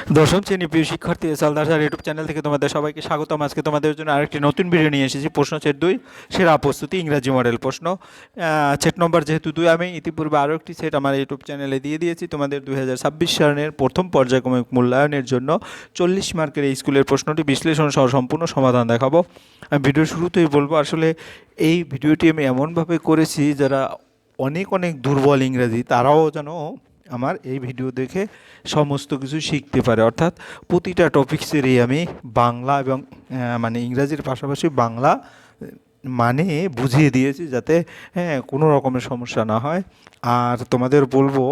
দশম শ্রেণী প্রিয় শিক্ষার্থী সালদার স্যার ইউটিউব চ্যানেল থেকে তোমাদের সবাইকে স্বাগতম। আজকে তোমাদের জন্য আরেকটি নতুন ভিডিও নিয়ে এসেছি। প্রশ্ন সেট 2 সেরা প্রস্তুতি ইংরাজি মডেল প্রশ্ন। সেট নম্বর যেহেতু 2, আমি ইতিপূর্বে আরও একটি সেট আমার ইউটিউব চ্যানেলে দিয়ে দিয়েছি তোমাদের 2026 সালের প্রথম পর্যায়ক্রমিক মূল্যায়নের জন্য 40 মার্কের এই স্কুলের প্রশ্নটি বিশ্লেষণ সহ সম্পূর্ণ সমাধান দেখাবো। আমি ভিডিওর শুরুতেই বলবো, আসলে এই ভিডিওটি আমি এমনভাবে করেছি যারা অনেক অনেক দুর্বল ইংরাজি তারাও যেন আমার এই ভিডিও দেখে সমস্ত কিছু শিখতে পারে। অর্থাৎ প্রতিটা টপিক্সেরই আমি বাংলা এবং মানে ইংরাজির পাশাপাশি বাংলা মানে বুঝিয়ে দিয়েছি, যাতে কোনো রকমের সমস্যা না হয়। আর তোমাদের বলবো,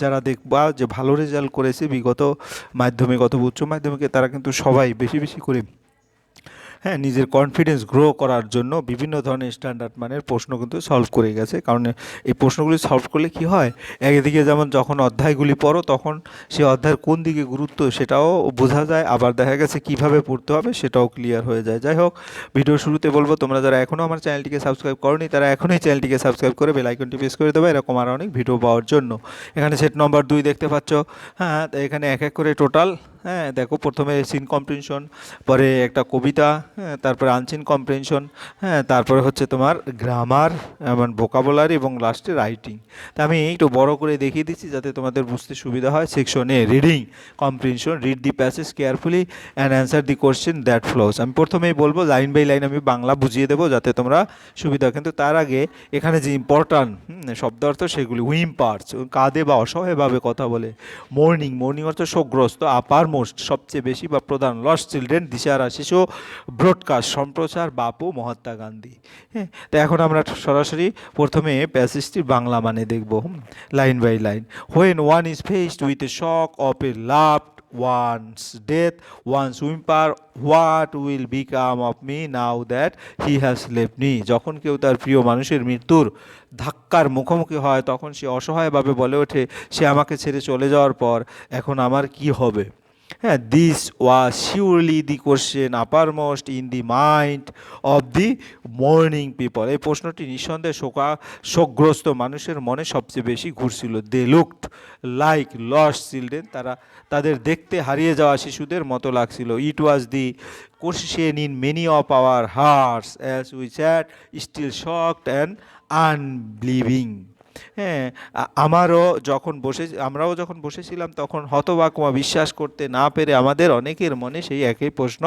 যারা দেখবা যে ভালো রেজাল্ট করেছে বিগত মাধ্যমিক অথবা উচ্চ মাধ্যমিকে, তারা কিন্তু সবাই বেশি বেশি করে নিজের কনফিডেন্স গ্রো করার জন্য বিভিন্ন ধরনের স্ট্যান্ডার্ড মানের প্রশ্ন কিন্তু সলভ করে গেছে। কারণ এই প্রশ্নগুলি সলভ করলে কি হয়, একদিকে যেমন যখন অধ্যায়গুলি পড়ো তখন সেই অধ্যায়ের কোন দিকে গুরুত্ব সেটাও বোঝা যায়, আবার দেখা গেছে কিভাবে পড়তে হবে সেটাও ক্লিয়ার হয়ে যায়। যাই হোক, ভিডিওর শুরুতে বলবো, তোমরা যারা এখনও আমার চ্যানেলটিকে সাবস্ক্রাইব করোনি তারা এখনই চ্যানেলটিকে সাবস্ক্রাইব করে বেল আইকনটি প্রেস করে দেবে এরকম আরও অনেক ভিডিও পাওয়ার জন্য। এখানে সেট নম্বর 2 দেখতে পাচ্ছ। এখানে এক এক করে টোটাল দেখো, প্রথমে সিন কম্প্রিহেনশন, পরে একটা কবিতা, তারপরে আনসিন কম্প্রিহেনশন, তারপরে হচ্ছে তোমার গ্রামার, মানে ভোকাবুলারি, এবং লাস্টে রাইটিং। তা আমি একটু বড় করে দেখিয়ে দিচ্ছি যাতে তোমাদের বুঝতে সুবিধা হয়। Section A reading comprehension, read the passage carefully and answer the question that flows. আমি প্রথমেই বলবো লাইন বাই লাইন আমি বাংলা বুঝিয়ে দেবো যাতে তোমরা সুবিধা। কিন্তু তার আগে এখানে যে ইম্পর্ট্যান্ট শব্দ অর্থ সেগুলি: উইম পার্টস, কাঁদে বা অসহায়ভাবে কথা বলে; মর্নিং, মর্নিং অর্থ শোকগ্রস্ত; আপার মোস্ট, সবচেয়ে বেশি বা প্রধান; লস্ট চিলড্রেন, দিশাহারা শিশু; ব্রডকাস্ট, সম্প্রচার; বাপু, মহাত্মা গান্ধী। তো এখন আমরা সরাসরি প্রথমে প্যাসেজটির বাংলা মানে দেখব, line by line. When one is faced with a shock of a loved one's death, one's whimper, what will become of me now that he has left me? যখন কেউ তার প্রিয় মানুষের মৃত্যুর ধাক্কার মুখোমুখি হয় তখন সে অসহায়ভাবে বলে ওঠে, সে আমাকে ছেড়ে চলে যাওয়ার পর এখন আমার কি হবে? This was surely the question uppermost in the mind of the mourning people. এই প্রশ্নটি নিঃসন্দেহে শোকগ্রস্ত মানুষের মনে সবচেয়ে বেশি ঘুরছিল। They looked like lost children, তাদের দেখতে হারিয়ে যাওয়া শিশুদের মতো লাগছিল। It was the question in many of our hearts as we sat still shocked and unbelieving. আমরাও যখন বসেছিলাম তখন হতবাক ও বিশ্বাস করতে না পেরে আমাদের অনেকের মনে সেই একই প্রশ্ন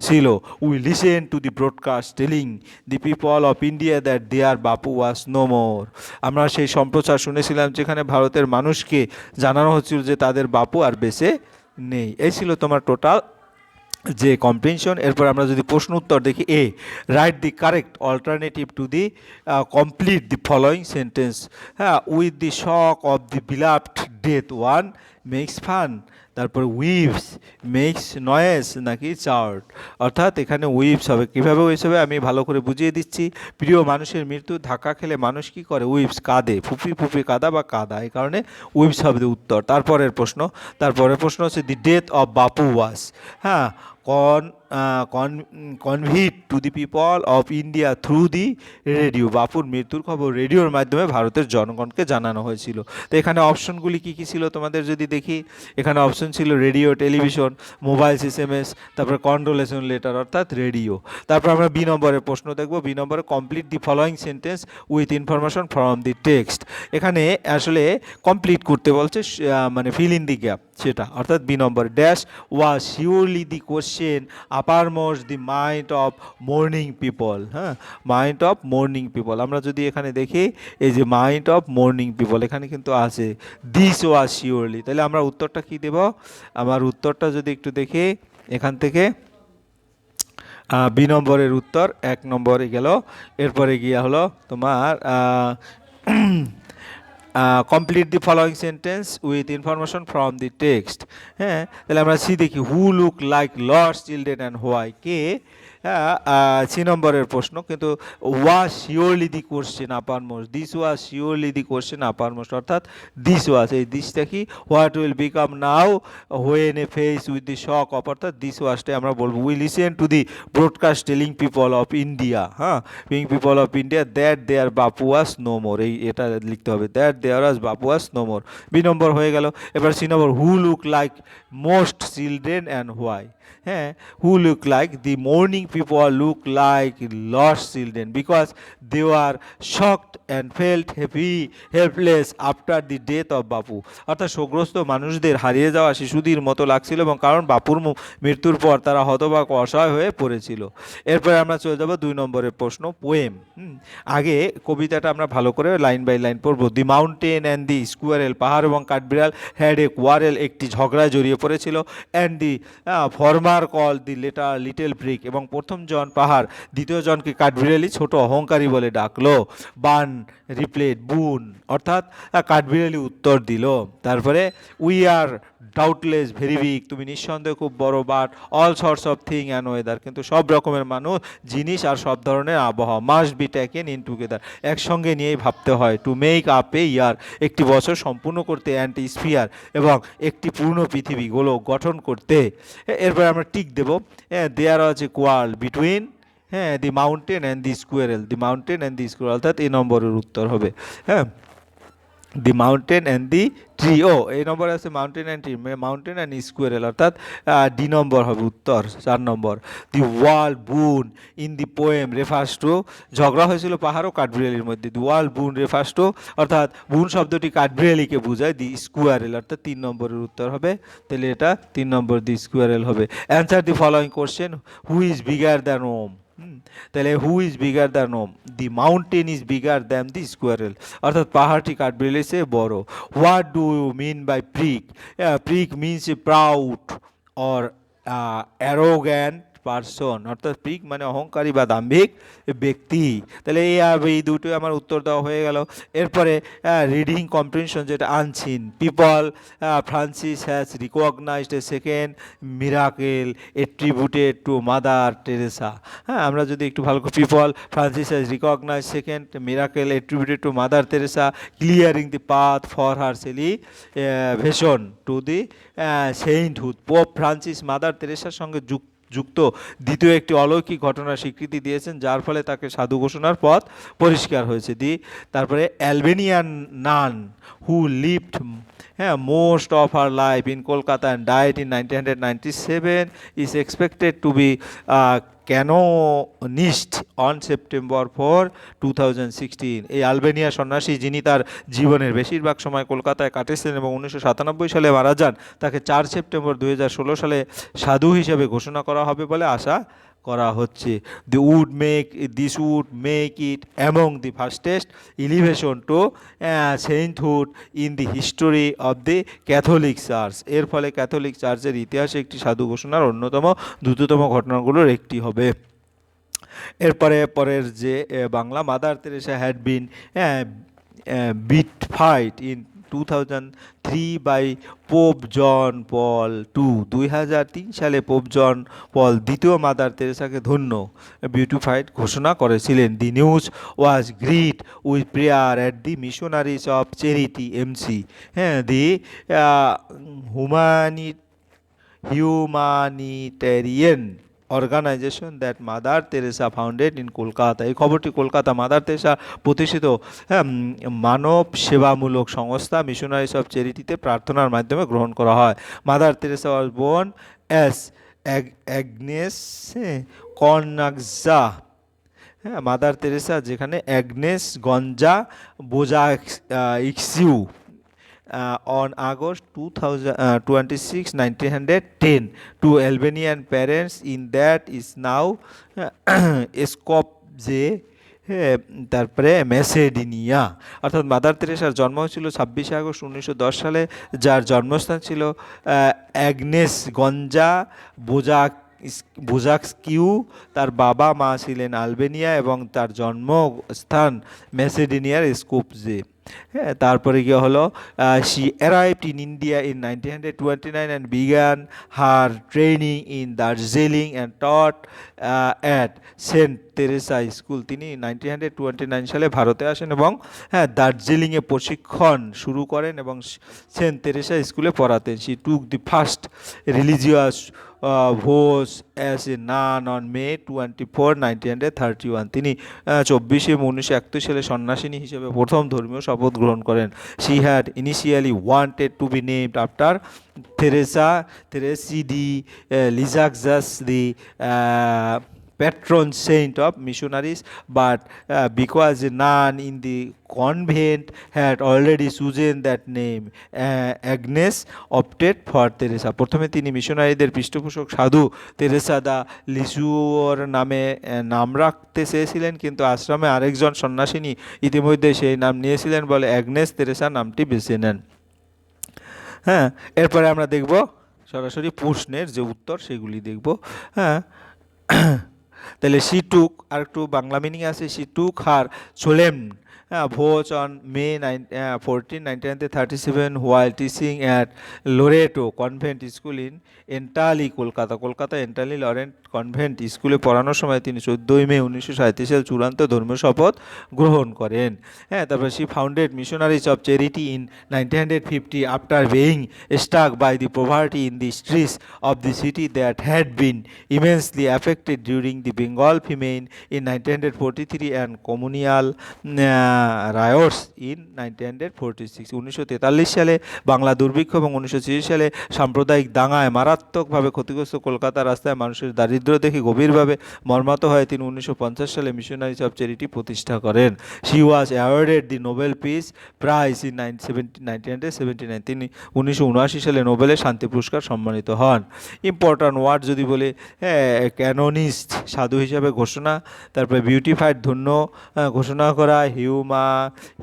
ছিল। We listen to the broadcast telling the people of India that their Bapu was no more. আমরা সেই সম্প্রচার শুনেছিলাম যেখানে ভারতের মানুষকে জানানো হচ্ছিল যে তাদের বাপু আর বেঁচে নেই। এই ছিল তোমার টোটাল যে কম্প্রিহেনশন। এরপর আমরা যদি প্রশ্ন উত্তর দেখি, A write the correct alternative to the complete the following sentence. With the shock of the beloved death one makes fun, তারপর উইভস মেক্স নয়েস নাকি চার্ট। অর্থাৎ এখানে উইভস হবে। কীভাবে উইভস হবে আমি ভালো করে বুঝিয়ে দিচ্ছি। প্রিয় মানুষের মৃত্যু ধাক্কা খেলে মানুষ কী করে? উইভস, কাঁদে, ফুপি ফুপি কাঁদা বা কাঁদা, এই কারণে উইভস হবে উত্তর। তারপরের প্রশ্ন হচ্ছে দি death of Bapu was conveyed to the people of India through the radio. বাপুর মৃত্যুর খবর রেডিওর মাধ্যমে ভারতের জনগণকে জানানো হয়েছিল। তো এখানে অপশনগুলি কী কী ছিল তোমাদের যদি দেখি, এখানে অপশন ছিল রেডিও, টেলিভিশন, মোবাইলস, SMS, তারপরে কন্ডোলেশন লেটার অর্থাৎ রেডিও। তারপর আমরা বি নম্বরের প্রশ্ন দেখব। বি নম্বরে complete the following sentence with information from the text. এখানে আসলে কমপ্লিট করতে বলছে, মানে ফিল ইন দি গ্যাপ সেটা, অর্থাৎ B number. Dash was surely the question uppermost the mind of mourning people. Mind of mourning people. আমরা যদি এখানে দেখি, এই যে মাইন্ড অফ মর্নিং পিপল এখানে কিন্তু আছে দিস ওয়াজ শিওরলি। তাহলে আমরা উত্তরটা কি দেব? আমার উত্তরটা যদি একটু দেখি এখান থেকে, বি নম্বরের উত্তর 1 নম্বরে গেল। এরপরে গিয়া হলো তোমার complete the following sentence with information from the text. তাহলে আমরা সি দেখি, who look like lost children and why. কে? 3 নম্বরের প্রশ্ন, কিন্তু was surely the question uppermost. This was surely the question uppermost, অর্থাৎ দিস ওয়াজ, এই দিসটা কি? What will become now when a face with the shock of, অর্থাৎ this ওয়াজটাই আমরা বলবো। We listen to the broadcast telling people of India, people of India that their Bapu was no more, এটা লিখতে হবে, that there was Bapu was no more. B নম্বর হয়ে গেল। এবার C number, who look like most children and why. হ্যাঁ, who look like, the mourning people look like lost children because they are shocked and felt helpless after the death of Bapu. অর্থাৎ শোকগ্রস্ত মানুষদের হারিয়ে যাওয়া শিশুদের মতো লাগছিল, এবং কারণ বাপুর মৃত্যুর পর তারা হতবাক অসহায় হয়ে পড়েছিল। এরপরে আমরা চলে যাব 2 নম্বরের প্রশ্ন, পোয়েম। আগে কবিতাটা আমরা ভালো করে লাইন বাই লাইন পড়বো। দি মাউন্টেন অ্যান্ড দি স্কোয়ারেল, পাহাড় এবং কাঠবিড়াল, হ্যাড এ কোয়ারেল, একটি ঝগড়ায় জড়িয়ে পড়েছিল। And the former call the letter little brick, এবং প্রথম জন পাহাড়, দ্বিতীয় জনকে কাঠবিড়ালি ছোট অহংকারী বলে ডাকলো। বান রিপ্লেড বুন, অর্থাৎ কাঠবিড়ালি উত্তর দিল। তারপরে we are doubtless very big, তুমি নিঃসন্দেহে খুব বড়, but all sorts of thing and weather, কিন্তু সব রকমের মানুষ, জিনিস আর সব ধরনের আবহাওয়া, must be taken in together, একসঙ্গে নিয়েই ভাবতে হয়। টু মেক আপ এ ইয়ার, একটি বছর সম্পূর্ণ করতে, অ্যান্ড স্ফিয়ার, এবং একটি পূর্ণ পৃথিবী গোলক গঠন করতে। এরপরে আমরা টিক দেব, দেয়ার ওয়াজ এ কোয়াল বিটুইন, হ্যাঁ, the mountain and the squirrel, the mountain and the squirrel, অর্থাৎ এই নম্বরের উত্তর হবে। হ্যাঁ, the mountain and the tree, ও এই নম্বর আছে mountain and tree, mountain and squirrel, অর্থাৎ ডি নম্বর হবে উত্তর, 4 নম্বর। The wall boon in the poem refers to, ঝগড়া হয়েছিল পাহাড় ও কাঠবিড়ালির মধ্যে। দি ওয়াল বুন রেফার্স টু, অর্থাৎ বুন শব্দটি কাঠবিড়ালিকে বোঝায়। দি স্কোয়ারেল, অর্থাৎ 3 নম্বরের উত্তর হবে। তাহলে এটা 3 নম্বর দি স্কোয়ারেল হবে। Answer the following question, who is bigger than whom. তাহলে who is bigger than whom, the mountain is bigger than the squirrel, অর্থাৎ পাহাড়টি কাঠবিড়ালির চেয়ে বড়। What do you mean by prig? Prig means a proud or arrogant person, অর্থাৎ prig মানে অহংকারী বা দাম্ভিক ব্যক্তি। তাহলে এই দুটোই আমার উত্তর দেওয়া হয়ে গেল। এরপরে রিডিং কম্প্রিহেনশন, যেটা unseen people, Francis has recognised a second miracle attributed to Mother Teresa. হ্যাঁ, আমরা যদি একটু ভালো করে, people Francis has recognise second miracle attributed to Mother Teresa, clearing the path for her elevation to the sainthood. Pope Francis Mother তেরেসার সঙ্গে যুক্ত দ্বিতীয় একটি অলৌকিক ঘটনার স্বীকৃতি দিয়েছেন, যার ফলে তাকে সাধু ঘোষণার পথ পরিষ্কার হয়েছে। তারপরে অ্যালবেনিয়ান নান হু লিভড, হ্যাঁ, most of her life in Kolkata and died in 1997 is expected to be canonised on September 4, 2016। এই আলবেনিয়া সন্ন্যাসী, যিনি তার জীবনের বেশিরভাগ সময় কলকাতায় কাটিয়েছিলেন এবং 1997 সালে মারা যান, তাকে 4 সেপ্টেম্বর 2016 সালে সাধু হিসেবে ঘোষণা করা হবে বলে আশা করা হচ্ছে। This would make it among the fastest elevation to sainthood in the history of the Catholic Church. এর ফলে ক্যাথলিক চার্চের ইতিহাসে একটি সাধু ঘোষণার অন্যতম দ্রুততম ঘটনাগুলোর একটি হবে। এরপরে পরের যে Bangla, Mother Teresa had been beatified in 2003 by Pope John Paul two. 2003 সালে পোপ জন পল দ্বিতীয় মাদার তেরেসাকে ধন্য, বিউটিফাইড ঘোষণা করেছিলেন। The news was greeted with prayer at the Missionaries of Charity MC, হ্যাঁ, the humanitarian organisation that Mother Teresa founded in Kolkata. এই খবরটি Kolkata Mother Teresa প্রতিষ্ঠিত মানব সেবামূলক সংস্থা মিশনারিজ অফ চ্যারিটিতে প্রার্থনার মাধ্যমে গ্রহণ করা হয়। Mother Teresa was born as Agnes Gonxha, হ্যাঁ, মাদার তেরেসা যেখানে Agnes Gonxha Bojaxhiu on August 26, 1910 to Albanian parents in that is now Skopje, তারপরে মেসেডিনিয়া। অর্থাৎ মাদার তেরেসার জন্ম হয়েছিল 26 আগস্ট 1910 সালে, যার জন্মস্থান ছিল অ্যাগনেস গঞ্জা বোজাক্সকিউ। তার বাবা মা ছিলেন আলবেনিয়া এবং তার জন্মস্থান মেসেডিনিয়ার স্কোপজে। হ্যাঁ, তারপরে গিয়ে হলো she arrived in India in 1929 and began her training in Darjeeling and taught at Saint Teresa school. তিনি 1929 সালে ভারতে আসেন এবং হ্যাঁ, দার্জিলিংয়ে প্রশিক্ষণ শুরু করেন এবং সেন্ট তেরেসা স্কুলে পড়াতেন। She took the first religious votes as a nun on May 24, 1931. তিনি 24 মে 1931 সালে সন্ন্যাসিনী হিসেবে প্রথম ধর্মীয় শপথ গ্রহণ করেন। She had initially wanted to be named after Therese de Lisieux, the patron saint of missionaries, but because a nun in the convent had already chosen that name, Agnes opted for Teresa. প্রথমে তিনি মিশনারিদের পৃষ্ঠপোষক সাধু Teresa দা লিসুয়োর নামে নাম রাখতে চেয়েছিলেন, কিন্তু আশ্রমে আরেকজন সন্ন্যাসিনী ইতিমধ্যে সেই নাম নিয়েছিলেন বলে অ্যাগনেস তেরেসা নামটি বেছে নেন। হ্যাঁ, এরপরে আমরা দেখব সরাসরি প্রশ্নের যে উত্তর সেগুলি দেখব। হ্যাঁ, তাহলে সি টুক, আর একটু বাংলা মিনিং আছে, সি টুক হার সোলেম ভোজ on May 14, 1937 while teaching at Loreto Convent School in Entally Kolkata. Kolkata Entally Laurent convent স্কুলে পড়ানোর সময় তিনি 14 মে 1937 সালে চূড়ান্ত ধর্মীয় শপথ গ্রহণ করেন। হ্যাঁ, তারপরে she founded Missionaries of Charity in 1950 after being struck by the poverty in the streets of the city that had been immensely affected during the Bengal famine in 1943 and communal riots in 1946। 1943 সালে বাংলা দুর্ভিক্ষ এবং 1946 সালে সাম্প্রদায়িক দাঙ্গায় মারাত্মকভাবে ক্ষতিগ্রস্ত কলকাতার রাস্তায় মানুষের দারিদ্র্য দেখে গভীরভাবে মর্মাহত হয়ে তিনি 1950 সালে মিশনারিজ অফ চ্যারিটি প্রতিষ্ঠা করেন। She was awarded the Nobel peace prize in 1979। তিনি 1979 সালে নোবেলের শান্তি পুরস্কার সম্মানিত হন। ইম্পর্ট্যান্ট ওয়ার্ড যদি বলে, ক্যানোনিস্ট সাধু হিসাবে ঘোষণা, তারপরে বিউটিফাইড ধন্য ঘোষণা করা,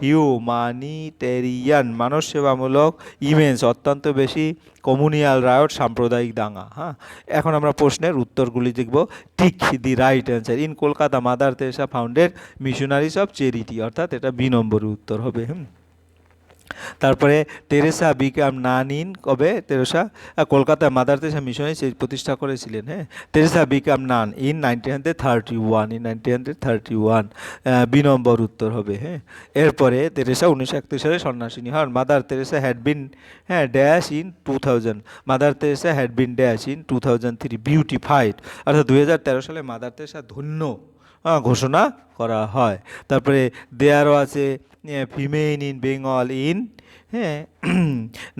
হিউম্যানিটেরিয়ান মানব সেবামূলক, ইমেন্স অত্যন্ত বেশি, কমিউনাল রায়ট সাম্প্রদায়িক দাঙ্গা। হ্যাঁ, এখন আমরা প্রশ্নের উত্তরগুলি দেখব। ঠিক the right answer. In Kolkata Mother Teresa founded Missionaries of Charity, অর্থাৎ এটা বি নম্বরের উত্তর হবে। তারপরে তেরেসা বিকাম নান ইন, কবে তেরেসা কলকাতায় মাদার তেরেসা মিশনারি প্রতিষ্ঠা করেছিলেন। হ্যাঁ, Teresa became nun in 1931, B number উত্তর হবে। হ্যাঁ, এরপরে তেরেসা 1931 সালে সন্ন্যাসিনী হন। Mother Teresa had been dash in 2000, Mother Teresa had been dash in 2003 beatified, অর্থাৎ 2013 সালে মাদার তেরেসা ধন্য ঘোষণা করা হয়। তারপরে দেয়ারও আছে ফিমেইন ইন বেঙ্গল ইন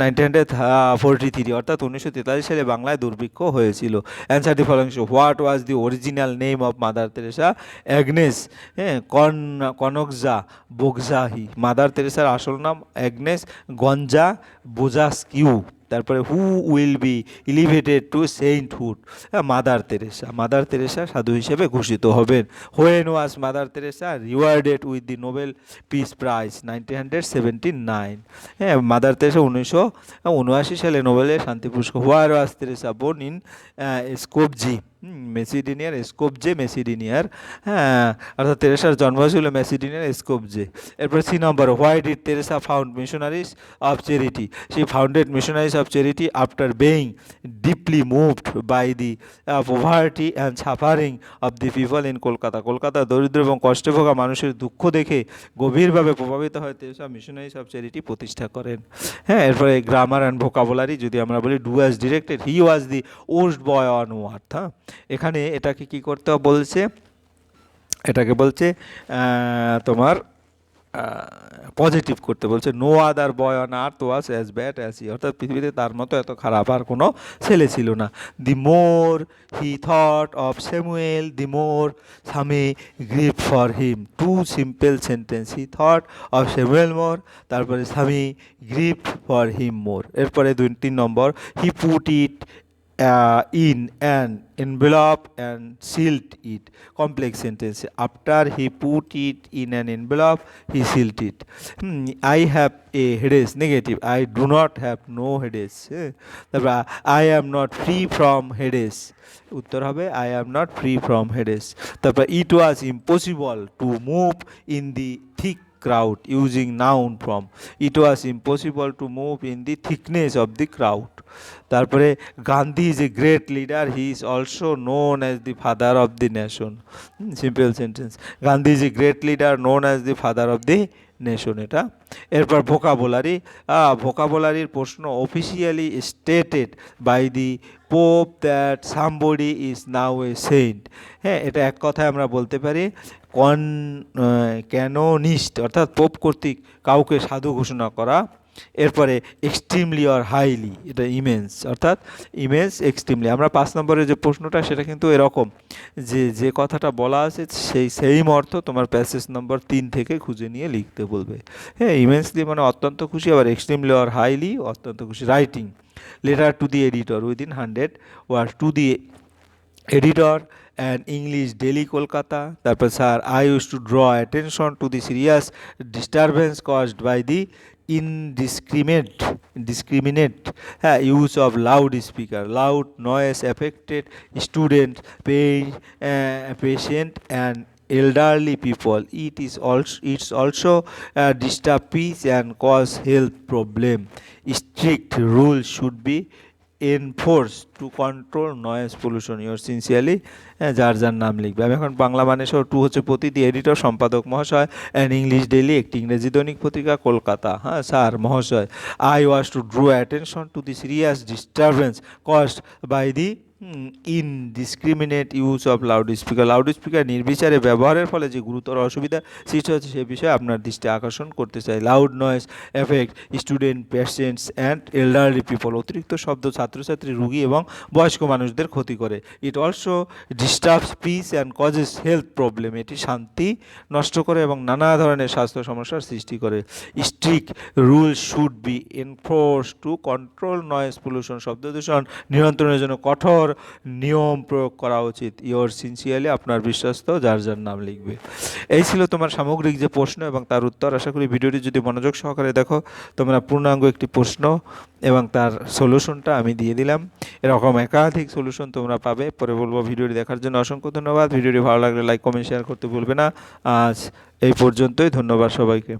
1943, অর্থাৎ 1943 সালে বাংলায় দুর্ভিক্ষ হয়েছিল। Answer the following, what was the original name of Mother Teresa? Agnes Gonxha Bojaxhiu. মাদার তেরেসার আসল নাম অ্যাগনেস গঞ্জা বোজাস্কিউ। তারপরে who will be elevated to sainthood? Mother Teresa. Mother Teresa সাধু হিসেবে ঘোষিত হবেন। When was Mother Teresa rewarded with the Nobel peace prize? 1979। হ্যাঁ, মাদার তেরেসা 1979 সালে নোবেলের শান্তি পুরস্কার। Where was Teresa born? In Skopje, মেসিডোনিয়ার, স্কোপজে মেসিডোনিয়ার। হ্যাঁ, অর্থাৎ তেরেসার জন্ম হয়েছিল মেসিডোনিয়ার স্কোপজে। এরপর সি নম্বর, why did Teresa found Missionaries of Charity? She founded Missionaries of Charity after being deeply moved by the poverty and suffering of the people in Kolkata. Kolkata দরিদ্র এবং কষ্টে ভোগা মানুষের দুঃখ দেখে গভীরভাবে প্রভাবিত হয়ে তেরেসা মিশনারিজ অফ চ্যারিটি প্রতিষ্ঠা করেন। হ্যাঁ, এরপরে গ্রামার অ্যান্ড ভোকাবুলারি যদি আমরা বলি, do as directed, he was the worst boy on worth. হ্যাঁ, এখানে এটাকে কি করতে বলছে? এটাকে বলছে তোমার পজিটিভ করতে বলছে। No other boy on earth was as bad as he, অর্থাৎ পৃথিবীতে তার মতো এত খারাপ আর কোনো ছেলে ছিল না। The more he thought of Samuel, the more স্বামী grieve for him. Two simple sentence, he thought of Samuel more, তারপরে স্বামী গ্রিভ ফর হিম মোর। এরপরে 3 number, he put it in an envelope and sealed it. Complex sentence. After he put it in an envelope, he sealed it. I have a headache. Negative. I do not have no headache. তারপর I am not free from headache. উত্তর হবে I am not free from headache. তারপর it was impossible to move in the thick crowd using noun form. It was impossible to move in the thickness of the crowd. তারপরে Gandhi is a great leader, he is also known as the father of the nation. Simple sentence. Gandhi is a great leader known as the father of the nation এটা। এরপর ভোকাবুলারির প্রশ্ন, officially stated by the Pope that somebody is now a saint. হ্যাঁ, এটা এক কথায় আমরা বলতে পারি ক্যানোনিস্ট, অর্থাৎ পোপ কর্তৃক কাউকে সাধু ঘোষণা করা। এরপরে এক্সট্রিমলি অর হাইলি, এটা ইমেন্স, অর্থাৎ ইমেন্স এক্সট্রিমলি। আমরা 5 নম্বরের যে প্রশ্নটা সেটা কিন্তু এরকম যে যে কথাটা বলা আছে সেই অর্থ তোমার প্যাসেজ নম্বর 3 থেকে খুঁজে নিয়ে লিখতে বলবে। হ্যাঁ, ইমেন্সলি মানে অত্যন্ত খুশি, আবার এক্সট্রিমলি অর হাইলি অত্যন্ত খুশি। Writing letter to the editor within 100 word to the editor and English daily Kolkata. তারপর sir, I use to draw attention to the serious disturbance caused by the indiscriminate use of loudspeaker, loud noise affected students, patient and elderly people. It's also disturb peace and cause health problem. Strict rules should be enforced to control noise pollution. Yours sincerely, যার যার নাম লিখবে। আমি এখন বাংলা মানে সহ 2 হচ্ছে প্রতি দি এডিটর সম্পাদক মহাশয়, অ্যান্ড ইংলিশ ডেইলি একটি ইংরেজি দৈনিক পত্রিকা কলকাতা। হ্যাঁ স্যার মহাশয়, I was to draw attention to the serious disturbance caused by the indiscriminate use of loudspeaker নির্বিচারে ব্যবহারের ফলে যে গুরুতর অসুবিধা সৃষ্টি হচ্ছে সে বিষয়ে আপনার দৃষ্টি আকর্ষণ করতে চাই। Loud noise effect student, patients and elderly people, অতিরিক্ত শব্দ ছাত্রছাত্রী, রোগী এবং বয়স্ক মানুষদের ক্ষতি করে। It also disturbs peace and causes health problem, এটি শান্তি নষ্ট করে এবং নানা ধরনের স্বাস্থ্য সমস্যার সৃষ্টি করে। Strict rule should be enforce to control noise pollution, শব্দ দূষণ নিয়ন্ত্রণের জন্য কঠোর নিয়ম প্রয়োগ করা উচিত। ইয়োর সিনসিয়ারলি, আপনার বিশ্বস্ত, যার যার নাম লিখবে। এই ছিল তোমার সামগ্রিক যে প্রশ্ন এবং তার উত্তর। আশা করি ভিডিওটি যদি মনোযোগ সহকারে দেখো তোমরা পূর্ণাঙ্গ একটি প্রশ্ন এবং তার সলিউশনটা আমি দিয়ে দিলাম। এরকম একাধিক সলিউশন তোমরা পাবে। পরে বলবো, ভিডিওটি দেখার জন্য অসংখ্য ধন্যবাদ। ভিডিওটি ভালো লাগলে লাইক কমেন্ট শেয়ার করতে ভুলবে না। আজ এই পর্যন্তই, ধন্যবাদ সবাইকে।